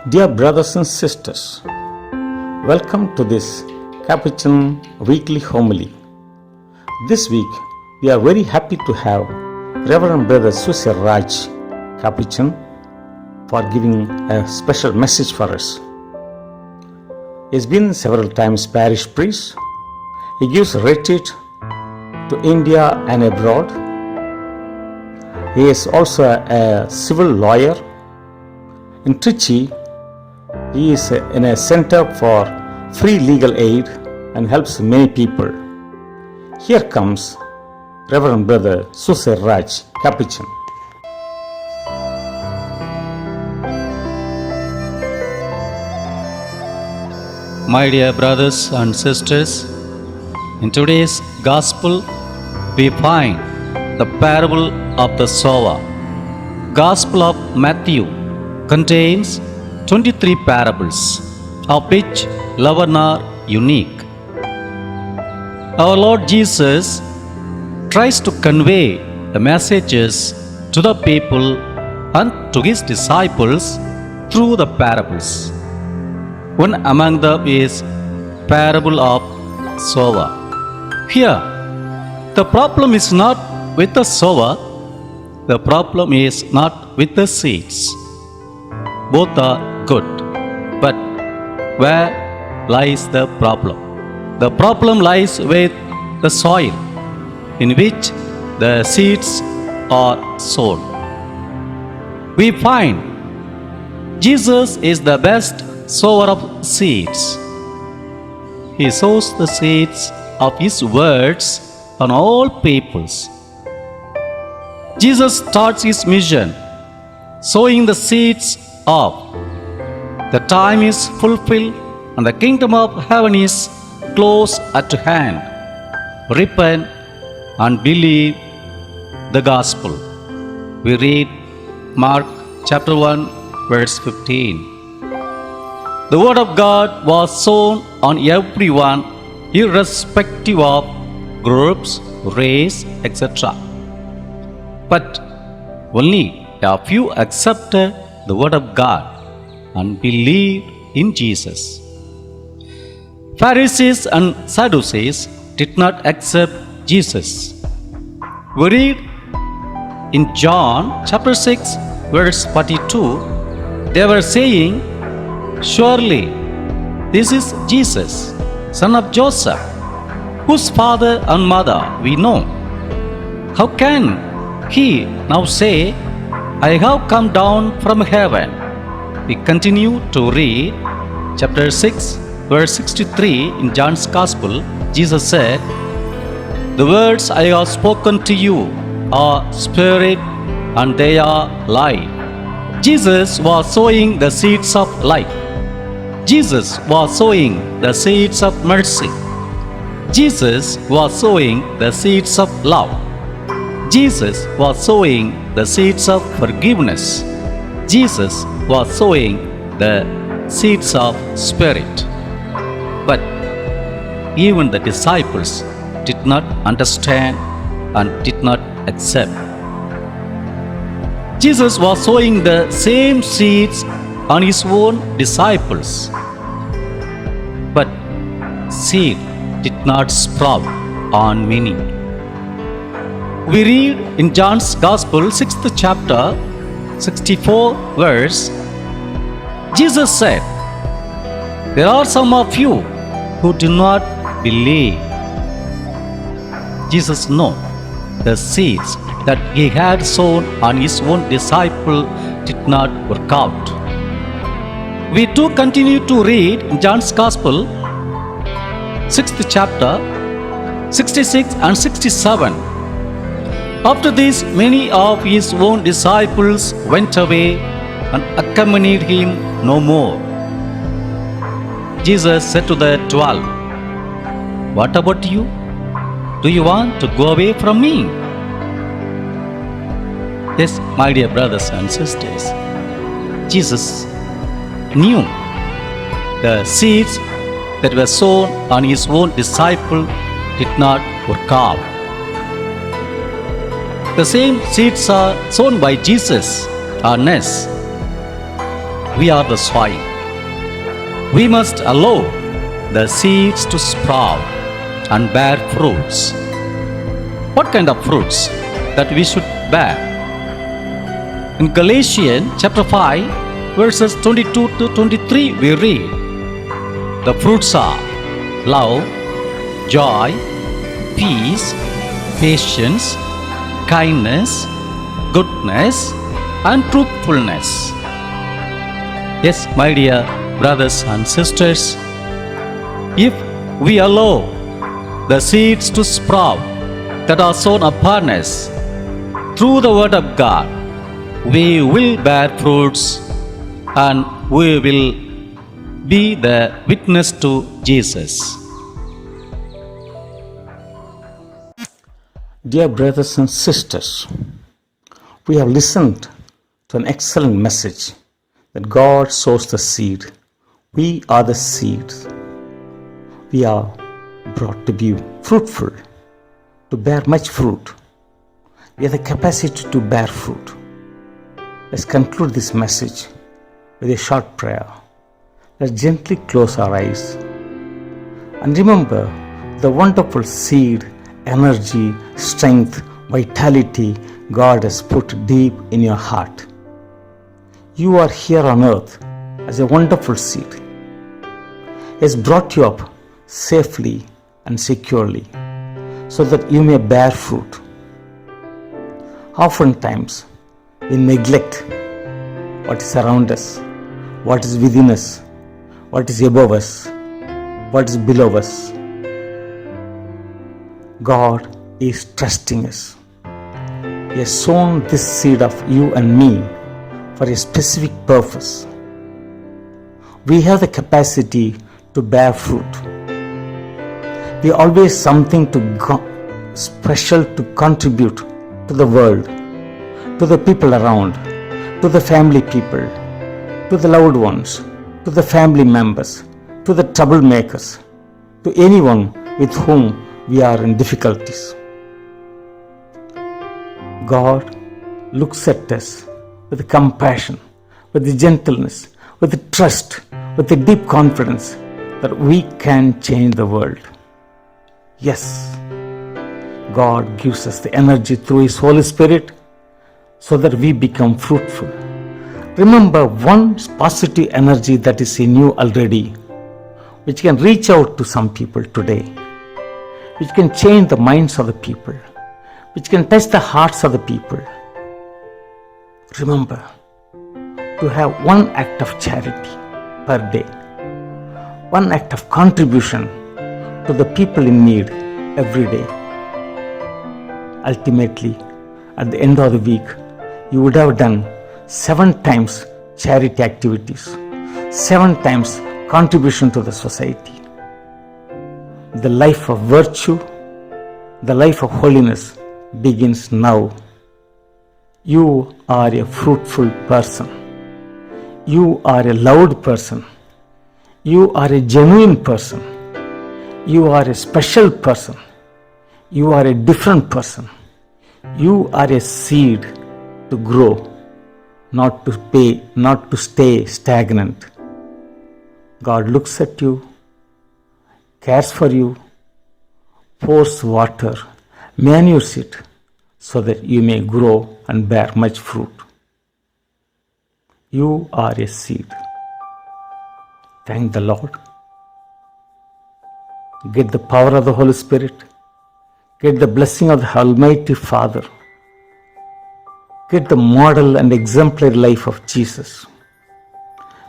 Dear brothers and sisters, welcome to this Capuchin Weekly Homily. This week, we are very happy to have Reverend Brother Susir Raj Capuchin for giving a special message for us. He has been several times parish priest. He gives retreat to India and abroad. He is also a civil lawyer. In Trichy, he is in a center for free legal aid and helps many people. Here comes Reverend Brother Susir Raj Capuchin. My dear brothers and sisters, in today's Gospel, we find the parable of the sower. Gospel of Matthew contains 23 parables, of which 11 are unique. Our Lord Jesus tries to convey the messages to the people and to his disciples through the parables. One among them is parable of sower. Here, the problem is not with the sower, the problem is not with the seeds. Both are good, but where lies the problem? The problem lies with the soil in which the seeds are sown. We find Jesus is the best sower of seeds. He sows the seeds of His words on all peoples. Jesus starts His mission sowing the seeds of the time is fulfilled and the kingdom of heaven is close at hand. Repent and believe the gospel. We read Mark chapter 1 verse 15. The word of God was sown on everyone, irrespective of groups, race, etc. But only a few accepted the word of God and believed in Jesus. Pharisees and Sadducees did not accept Jesus. We read in John chapter 6 verse 42, they were saying, "Surely this is Jesus, son of Joseph, whose father and mother we know. How can he now say, I have come down from heaven?" We continue to read chapter 6 verse 63 in John's Gospel. Jesus said, "The words I have spoken to you are spirit and they are life." Jesus was sowing the seeds of life. Jesus was sowing the seeds of mercy. Jesus was sowing the seeds of love. Jesus was sowing the seeds of forgiveness. Jesus was sowing the seeds of spirit. But even the disciples did not understand and did not accept. Jesus was sowing the same seeds on his own disciples. But seed did not sprout on many. We read in John's Gospel, 6th chapter, 64 verse, Jesus said, "There are some of you who do not believe." Jesus knew the seeds that he had sown on his own disciple did not work out. We too continue to read in John's Gospel, 6th chapter, 66 and 67. After this, many of his own disciples went away and accompanied him no more. Jesus said to the 12, "What about you? Do you want to go away from me?" Yes, my dear brothers and sisters, Jesus knew the seeds that were sown on his own disciple did not work out. The same seeds are sown by Jesus are nests. we are the soil. We must allow the seeds to sprout and bear fruits. What kind of fruits that we should bear? In Galatians chapter 5, verses 22 to 23, we read, the fruits are love, joy, peace, patience, kindness, goodness, and truthfulness. Yes, my dear brothers and sisters, if we allow the seeds to sprout that are sown upon us through the Word of God, we will bear fruits and we will be the witness to Jesus. Dear brothers and sisters, we have listened to an excellent message that God sows the seed. We are the seeds. We are brought to be fruitful, to bear much fruit. We have the capacity to bear fruit. Let's conclude this message with a short prayer. Let's gently close our eyes and remember the wonderful seed, energy, strength, vitality God has put deep in your heart. You are here on earth as a wonderful seed. He has brought you up safely and securely so that you may bear fruit. Oftentimes, we neglect what is around us, what is within us, what is above us, what is below us. God is trusting us. He has sown this seed of you and me for a specific purpose. We have the capacity to bear fruit. We always something special to contribute to the world, to the people around, to the family people, to the loved ones, to the family members, to the troublemakers, to anyone with whom we are in difficulties. God looks at us with compassion, with gentleness, with trust, with a deep confidence that we can change the world. Yes, God gives us the energy through His Holy Spirit so that we become fruitful. Remember one positive energy that is in you already, which can reach out to some people today, which can change the minds of the people, which can touch the hearts of the people. Remember to have one act of charity per day, one act of contribution to the people in need every day. Ultimately, at the end of the week, you would have done 7 times charity activities, 7 times contribution to the society. The life of virtue, the life of holiness begins now. You are a fruitful person. You are a loved person. You are a genuine person. You are a special person. You are a different person. You are a seed to grow, not to stay stagnant. God looks at you, cares for you, pours water, manures it so that you may grow and bear much fruit. You are a seed. Thank the Lord. Get the power of the Holy Spirit. Get the blessing of the Almighty Father. Get the model and exemplary life of Jesus.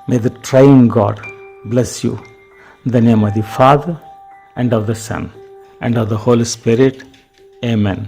May the triune God bless you. In the name of the Father, and of the Son, and of the Holy Spirit. Amen.